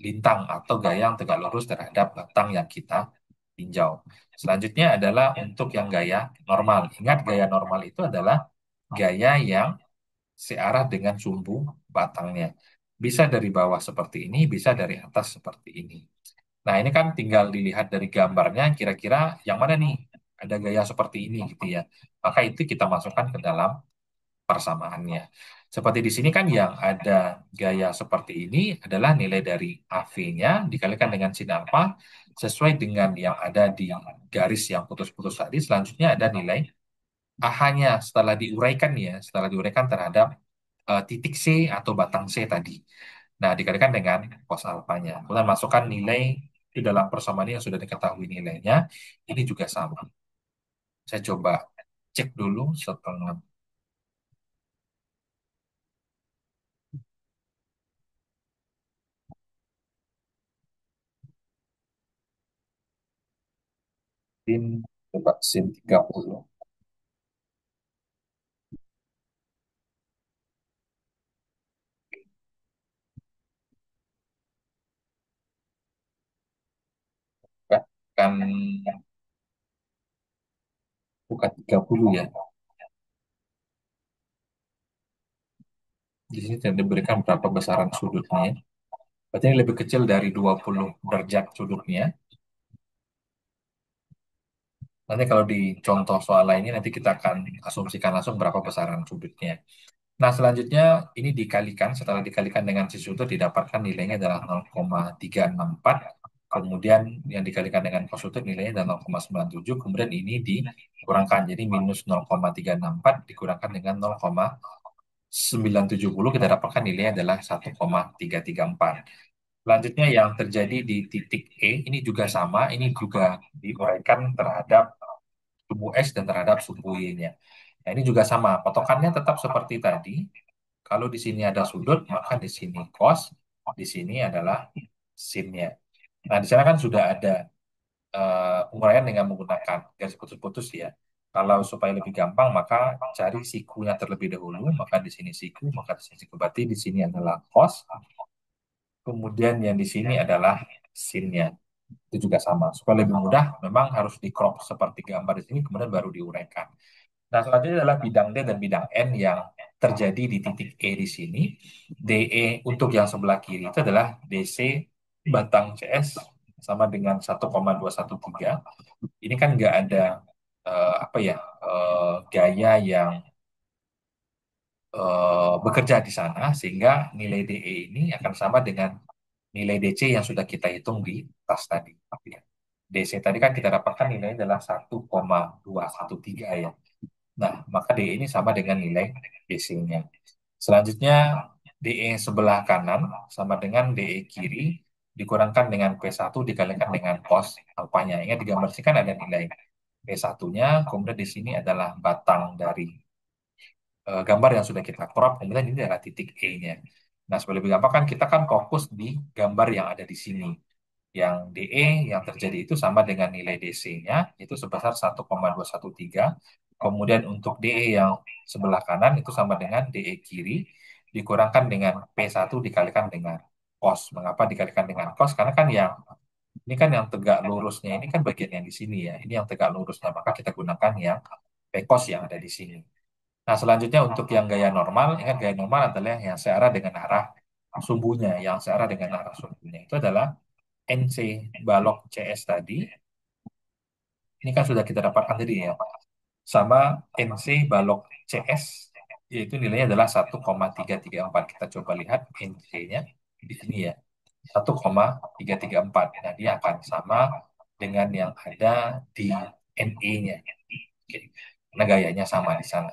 Speaker 1: lintang atau gaya yang tegak lurus terhadap batang yang kita tinjau. Selanjutnya adalah untuk yang gaya normal. Ingat, gaya normal itu adalah gaya yang searah dengan sumbu batangnya. Bisa dari bawah seperti ini, bisa dari atas seperti ini. Nah, ini kan tinggal dilihat dari gambarnya, kira-kira yang mana nih? Ada gaya seperti ini gitu ya. Maka itu kita masukkan ke dalam persamaannya. Seperti di sini kan yang ada gaya seperti ini adalah nilai dari AV-nya dikalikan dengan sin alfa sesuai dengan yang ada di garis yang putus-putus tadi. Selanjutnya ada nilai AH-nya setelah diuraikan terhadap titik C atau batang C tadi. Nah, dikalikan dengan cos alfanya. Kemudian masukkan nilai di dalam persamaan yang sudah diketahui nilainya. Ini juga sama. Saya coba cek dulu setelah sin, coba sin 30. Ya, kan bukan 30 ya. Di sini tidak diberikan berapa besaran sudutnya. Berarti ini lebih kecil dari 20 derajat sudutnya. Nanti kalau di contoh soal lainnya nanti kita akan asumsikan langsung berapa besaran sudutnya. Nah, selanjutnya ini dikalikan, setelah dikalikan dengan si sudut didapatkan nilainya adalah 0,364. Kemudian yang dikalikan dengan cos sudut nilainya adalah 0,97. Kemudian ini dikurangkan, jadi minus 0,364 dikurangkan dengan 0,970 kita dapatkan nilainya adalah 1,334. Selanjutnya yang terjadi di titik E ini juga sama, ini juga diuraikan terhadap sumbu X dan terhadap sumbu Y-nya. Nah, ini juga sama, patokannya tetap seperti tadi. Kalau di sini ada sudut, maka di sini cos, di sini adalah sinnya. Nah, di sana kan sudah ada penguraian dengan menggunakan garis putus-putus ya. Kalau supaya lebih gampang, maka cari sikunya terlebih dahulu. Maka di sini siku, maka di sini siku. Berarti di sini adalah cos, kemudian yang di sini adalah sinnya. Itu juga sama. Supaya lebih mudah, memang harus di crop seperti gambar di sini, kemudian baru diuraikan. Nah, selanjutnya adalah bidang D dan bidang N yang terjadi di titik E di sini. DE untuk yang sebelah kiri itu adalah DC batang CS sama dengan 1,213. Ini kan nggak ada apa ya gaya yang bekerja di sana, sehingga nilai DE ini akan sama dengan nilai DC yang sudah kita hitung di tas tadi. Ya. DC tadi kan kita dapatkan nilainya adalah 1,213 ya. Nah, maka DE ini sama dengan nilai DC-nya. Selanjutnya, DE sebelah kanan sama dengan DE kiri dikurangkan dengan P1 dikalikan dengan cos alfanya. Ingat di gambar sini kan ada nilai P1-nya, kemudian di sini adalah batang dari gambar yang sudah kita crop, kemudian ini adalah titik E-nya. Nah, supaya lebih gampang kan kita kan fokus di gambar yang ada di sini. Yang DE yang terjadi itu sama dengan nilai DC-nya, itu sebesar 1,213. Kemudian untuk DE yang sebelah kanan itu sama dengan DE kiri, dikurangkan dengan P1 dikalikan dengan cos. Mengapa dikalikan dengan cos? Karena kan yang ini kan yang tegak lurusnya ini kan bagian yang di sini ya. Ini yang tegak lurusnya, maka kita gunakan yang P cos yang ada di sini. Nah, selanjutnya untuk yang gaya normal, ingat gaya normal adalah yang searah dengan arah sumbunya. Yang searah dengan arah sumbunya itu adalah NC balok CS tadi. Ini kan sudah kita dapatkan tadi ya. Sama NC balok CS, yaitu nilainya adalah 1,334. Kita coba lihat NC-nya di sini ya. 1,334. Nah, dia akan sama dengan yang ada di NE-nya. Oke. Karena gayanya sama di sana.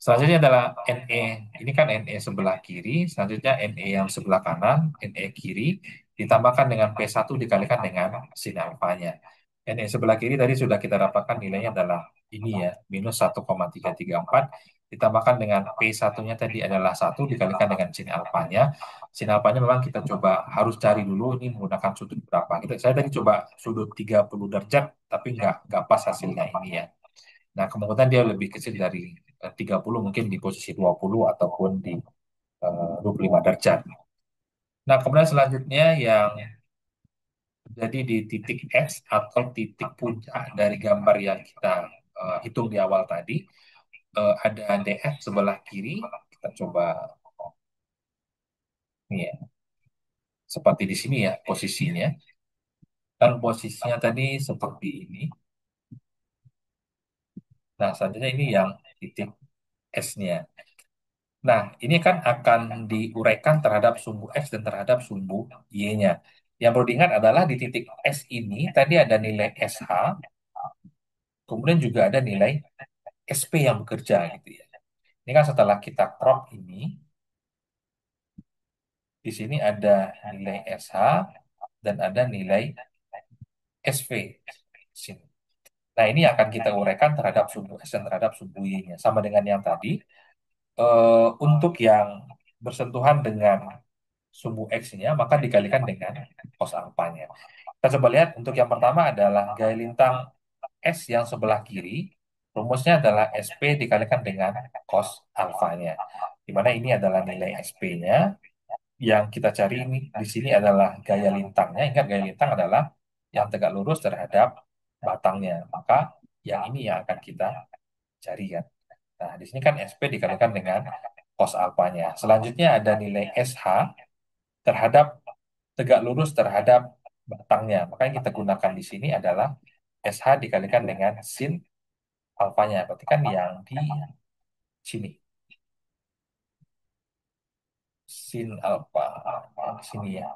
Speaker 1: Selanjutnya adalah NE. Ini kan NE sebelah kiri. Selanjutnya NE yang sebelah kanan, NE kiri, ditambahkan dengan P1 dikalikan dengan sin alfanya. NE sebelah kiri tadi sudah kita dapatkan nilainya adalah ini ya, minus 1,334. Ditambahkan dengan P1-nya tadi adalah 1 dikalikan dengan sin alfanya. Sin alfanya memang kita coba harus cari dulu ini menggunakan sudut berapa. Saya tadi coba sudut 30 derajat, tapi nggak pas hasilnya ini ya. Nah, kemungkinan dia lebih kecil dari 30, mungkin di posisi 20 ataupun di 25 derajat. Nah, kemudian selanjutnya yang terjadi di titik X atau titik puncak dari gambar yang kita hitung di awal tadi, ada DF sebelah kiri. Kita coba ini ya, seperti di sini ya posisinya. Kan posisinya tadi seperti ini. Nah, selanjutnya ini yang titik S-nya. Nah, ini kan akan diuraikan terhadap sumbu X dan terhadap sumbu Y-nya. Yang perlu diingat adalah di titik S ini tadi ada nilai SH, kemudian juga ada nilai SP yang bekerja gitu ya. Ini kan setelah kita crop ini, di sini ada nilai SH dan ada nilai SV. Sini. Nah, ini akan kita uraikan terhadap sumbu S dan terhadap sumbu Y-nya. Sama dengan yang tadi, untuk yang bersentuhan dengan sumbu X-nya, maka dikalikan dengan cos alfanya. Kita coba lihat untuk yang pertama adalah gaya lintang S yang sebelah kiri. Rumusnya adalah SP dikalikan dengan cos alfanya. Di mana ini adalah nilai SP-nya. Yang kita cari ini di sini adalah gaya lintangnya. Ingat gaya lintang adalah yang tegak lurus terhadap batangnya. Maka yang ini yang akan kita cari kan. Nah, di sini kan SP dikalikan dengan cos alfanya. Selanjutnya ada nilai SH terhadap tegak lurus terhadap batangnya. Maka yang kita gunakan di sini adalah SH dikalikan dengan sin alfanya. Berarti kan yang di sini. Sin alfa. Yang di sini ya.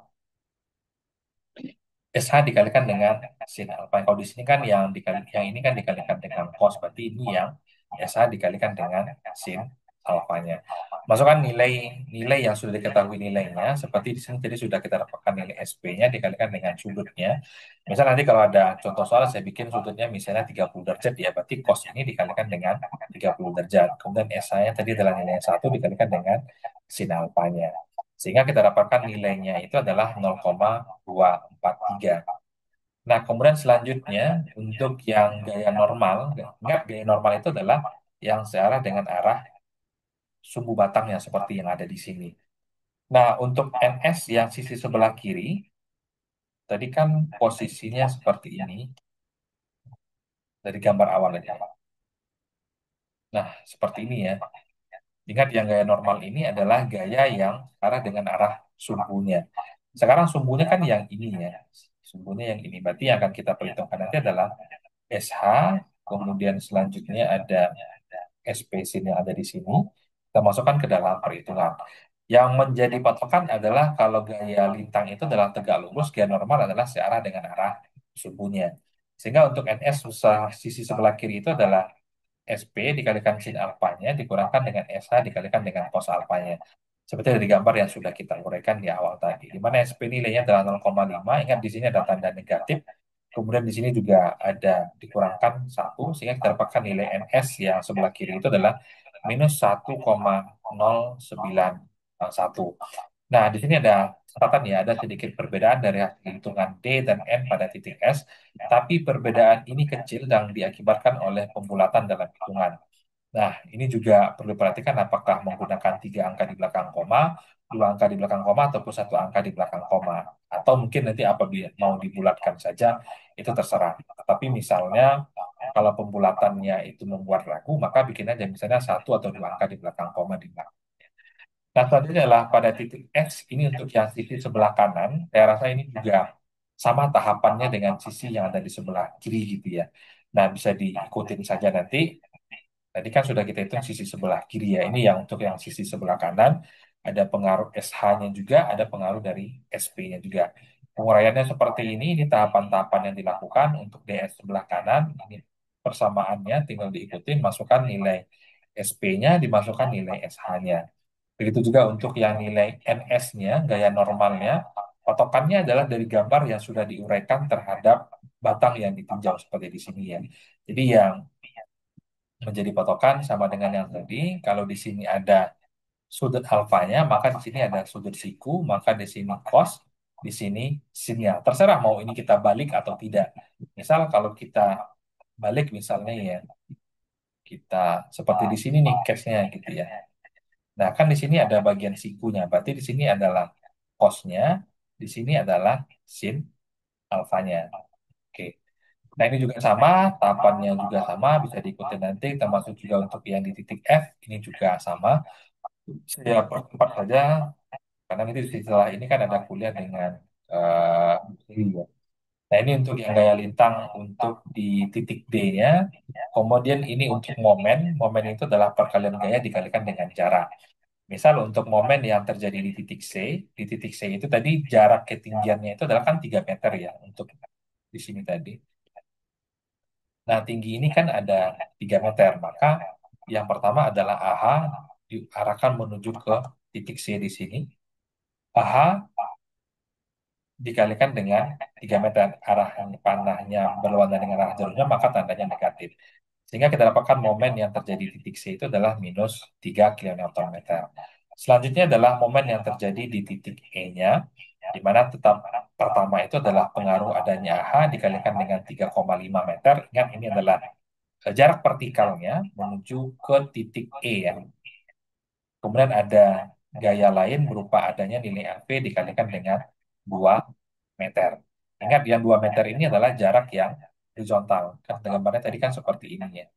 Speaker 1: SH dikalikan dengan sin alfa. Kalau di sini kan yang ini kan dikalikan dengan cos. Berarti ini yang SH dikalikan dengan sin alfanya. Masukkan nilai yang sudah diketahui nilainya, seperti di sini tadi sudah kita dapatkan nilai SP-nya dikalikan dengan sudutnya. Misal nanti kalau ada contoh soal saya bikin sudutnya misalnya 30 derajat ya, berarti cos ini dikalikan dengan 30 derajat. Kemudian SI-nya tadi adalah nilai 1 dikalikan dengan sin alfanya. Sehingga kita dapatkan nilainya itu adalah 0,243. Nah, kemudian selanjutnya untuk yang gaya normal, ingat gaya normal itu adalah yang searah dengan arah sumbu batangnya seperti yang ada di sini. Nah, untuk NS yang sisi sebelah kiri, tadi kan posisinya seperti ini dari gambar awal ini. Nah, seperti ini ya. Ingat yang gaya normal ini adalah gaya yang arah dengan arah sumbunya. Sekarang sumbunya kan yang ini ya. Sumbunya yang ini. Berarti yang akan kita perhitungkan nanti adalah SH, kemudian selanjutnya ada SPC yang ada di sini, kita masukkan ke dalam perhitungan. Yang menjadi patokan adalah kalau gaya lintang itu adalah tegak lurus, gaya normal adalah searah dengan arah sumbunya. Sehingga untuk NS sisi sebelah kiri itu adalah SP dikalikan sin alfanya dikurangkan dengan SH dikalikan dengan cos alfanya. Seperti dari gambar yang sudah kita uraikan di awal tadi. Di mana SP nilainya adalah 0,5. Ingat di sini ada tanda negatif. Kemudian di sini juga ada dikurangkan 1. Sehingga kita dapatkan nilai NS yang sebelah kiri itu adalah minus 1,091. Nah, di sini ada catatan ya, ada sedikit perbedaan dari hasil hitungan D dan N pada titik S, tapi perbedaan ini kecil dan diakibatkan oleh pembulatan dalam hitungan. Nah, ini juga perlu diperhatikan apakah menggunakan 3 angka di belakang koma, 2 angka di belakang koma, ataupun 1 angka di belakang koma. Atau mungkin nanti apabila mau dibulatkan saja, itu terserah. Tapi misalnya, kalau pembulatannya itu membuat ragu, maka bikin aja misalnya 1 atau 2 angka di belakang koma di belakang. Nah, selanjutnya adalah pada titik X, ini untuk yang sisi sebelah kanan, saya rasa ini juga sama tahapannya dengan sisi yang ada di sebelah kiri gitu ya. Nah, bisa diikutin saja nanti. Tadi kan sudah kita hitung sisi sebelah kiri ya. Ini yang untuk yang sisi sebelah kanan, ada pengaruh SH-nya juga, ada pengaruh dari SP-nya juga. Penguraiannya seperti ini tahapan-tahapan yang dilakukan untuk DS sebelah kanan. Ini persamaannya tinggal diikuti, masukkan nilai SP-nya, dimasukkan nilai SH-nya. Begitu juga untuk yang nilai NS-nya, gaya normalnya, patokannya adalah dari gambar yang sudah diuraikan terhadap batang yang ditinjau seperti di sini ya. Jadi yang menjadi patokan sama dengan yang tadi. Kalau di sini ada sudut alfanya, maka di sini ada sudut siku, maka di sini cos, di sini sinnya. Terserah mau ini kita balik atau tidak. Misal kalau kita balik misalnya ya, kita seperti di sini nih case-nya gitu ya. Nah, kan di sini ada bagian sikunya. Berarti di sini adalah cosnya, di sini adalah sin alfanya. Oke. Nah, ini juga sama, tahapannya juga sama, bisa diikuti nanti, termasuk juga untuk yang di titik F, ini juga sama. Saya percepat saja, karena nanti setelah ini kan ada kuliah dengan ini ya. Nah, ini untuk yang gaya lintang untuk di titik D-nya. Kemudian ini untuk momen, momen itu adalah perkalian gaya dikalikan dengan jarak. Misal untuk momen yang terjadi di titik C itu tadi jarak ketinggiannya itu adalah kan 3 meter ya untuk di sini tadi. Nah, tinggi ini kan ada 3 meter, maka yang pertama adalah AH diarahkan menuju ke titik C di sini. AH dikalikan dengan 3 meter arah panahnya berlawanan dengan arah jalurnya, maka tandanya negatif. Sehingga kita dapatkan momen yang terjadi di titik C itu adalah minus 3 kN meter. Selanjutnya adalah momen yang terjadi di titik E-nya, di mana tetap pertama itu adalah pengaruh adanya AH dikalikan dengan 3,5 meter. Ingat ini adalah jarak vertikalnya menuju ke titik E ya. Kemudian ada gaya lain berupa adanya nilai AV dikalikan dengan 2 meter. Ingat yang 2 meter ini adalah jarak yang horizontal. Kan gambarnya tadi kan seperti ini ya.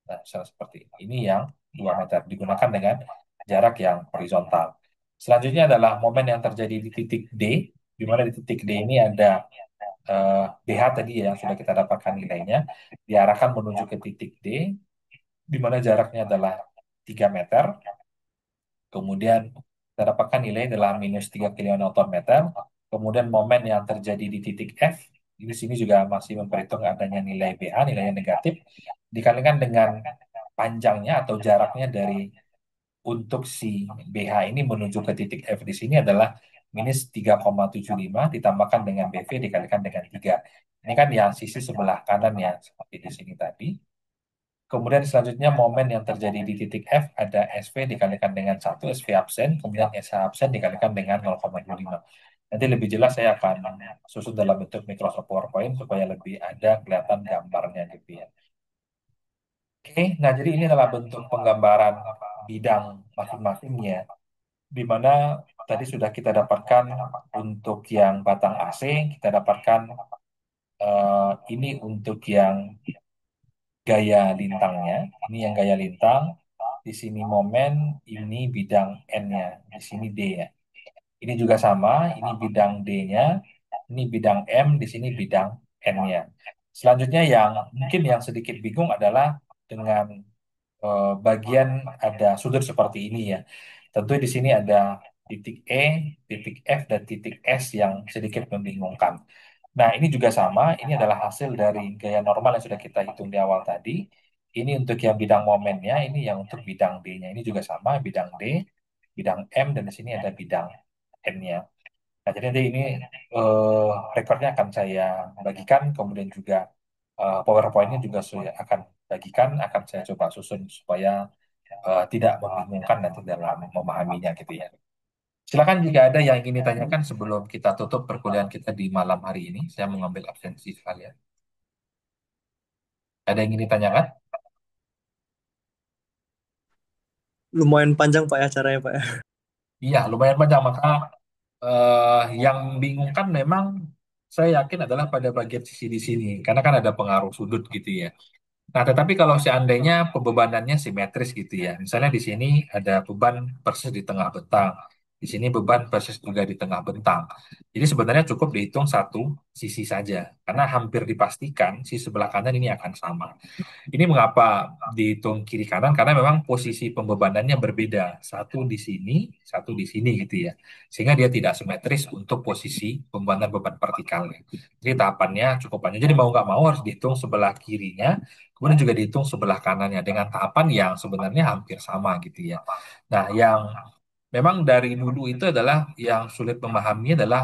Speaker 1: Nah, seperti ini. Ini yang 2 meter digunakan dengan jarak yang horizontal. Selanjutnya adalah momen yang terjadi di titik D, di mana di titik D ini ada BH tadi ya, yang sudah kita dapatkan nilainya, diarahkan menuju ke titik D, di mana jaraknya adalah 3 meter. Kemudian kita dapatkan nilai adalah minus 3 kilonewton meter. Kemudian momen yang terjadi di titik F, di sini juga masih memperhitung adanya nilai BH, nilainya negatif, dikalikan dengan panjangnya atau jaraknya dari untuk si BH ini menuju ke titik F di sini adalah minus 3,75 ditambahkan dengan BV dikalikan dengan 3. Ini kan yang sisi sebelah kanan ya, seperti di sini tadi. Kemudian selanjutnya momen yang terjadi di titik F ada SV dikalikan dengan 1 SV absen, kemudian SH absen dikalikan dengan 0,25. Nanti lebih jelas saya akan susun dalam bentuk Microsoft PowerPoint supaya lebih ada kelihatan gambarnya gitu ya. Oke, nah jadi ini adalah bentuk penggambaran bidang masing-masingnya, di mana tadi sudah kita dapatkan untuk yang batang AC, kita dapatkan ini untuk yang gaya lintangnya. Ini yang gaya lintang. Di sini momen, ini bidang N-nya. Di sini D ya. Ini juga sama, ini bidang D-nya. Ini bidang M, di sini bidang N-nya. Selanjutnya yang mungkin yang sedikit bingung adalah dengan bagian ada sudut seperti ini ya. Tentu di sini ada titik E, titik F, dan titik S yang sedikit membingungkan. Nah, ini juga sama. Ini adalah hasil dari gaya normal yang sudah kita hitung di awal tadi. Ini untuk yang bidang momennya, ini yang untuk bidang D-nya. Ini juga sama, bidang D, bidang M, dan di sini ada bidang N-nya. Nah, jadi nanti ini eh, rekornya akan saya bagikan, kemudian juga PowerPoint-nya juga saya akan bagikan, akan saya coba susun supaya tidak membingungkan nanti dalam memahaminya gitu ya. Silakan jika ada yang ingin ditanyakan sebelum kita tutup perkuliahan kita di malam hari ini. Saya mengambil absensi sekalian. Ada yang ingin ditanyakan?
Speaker 2: Lumayan panjang Pak ya acaranya Pak ya.
Speaker 1: Iya, lumayan banyak. Maka yang membingungkan memang saya yakin adalah pada bagian sisi di sini. Karena kan ada pengaruh sudut gitu ya. Nah, tetapi kalau seandainya pembebanannya simetris gitu ya. Misalnya di sini ada beban persis di tengah bentang. Di sini beban persis juga di tengah bentang. Jadi sebenarnya cukup dihitung satu sisi saja. Karena hampir dipastikan si sebelah kanan ini akan sama. Ini mengapa dihitung kiri kanan? Karena memang posisi pembebanannya berbeda. Satu di sini, satu di sini gitu ya. Sehingga dia tidak simetris untuk posisi pembebanan beban vertikalnya. Jadi tahapannya cukup panjang. Jadi mau nggak mau harus dihitung sebelah kirinya, kemudian juga dihitung sebelah kanannya dengan tahapan yang sebenarnya hampir sama gitu ya. Nah, yang memang dari dulu itu adalah yang sulit memahaminya adalah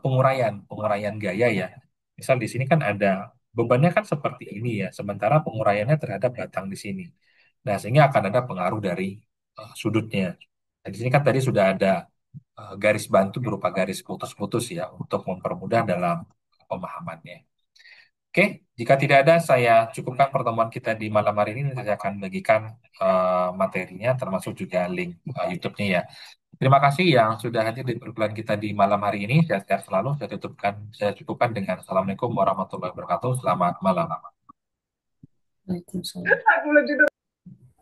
Speaker 1: penguraian gaya ya. Misal di sini kan ada bebannya kan seperti ini ya, sementara penguraiannya terhadap batang di sini. Nah, sehingga akan ada pengaruh dari sudutnya. Dan di sini kan tadi sudah ada garis bantu berupa garis putus-putus ya untuk mempermudah dalam pemahamannya. Oke, jika tidak ada, saya cukupkan pertemuan kita di malam hari ini. Nanti saya akan bagikan materinya, termasuk juga link YouTube-nya ya. Terima kasih yang sudah hadir di perkuliahan kita di malam hari ini. Sehat-sehat selalu. Saya cukupkan dengan Assalamualaikum warahmatullahi wabarakatuh. Selamat malam.
Speaker 3: Waalaikumsalam.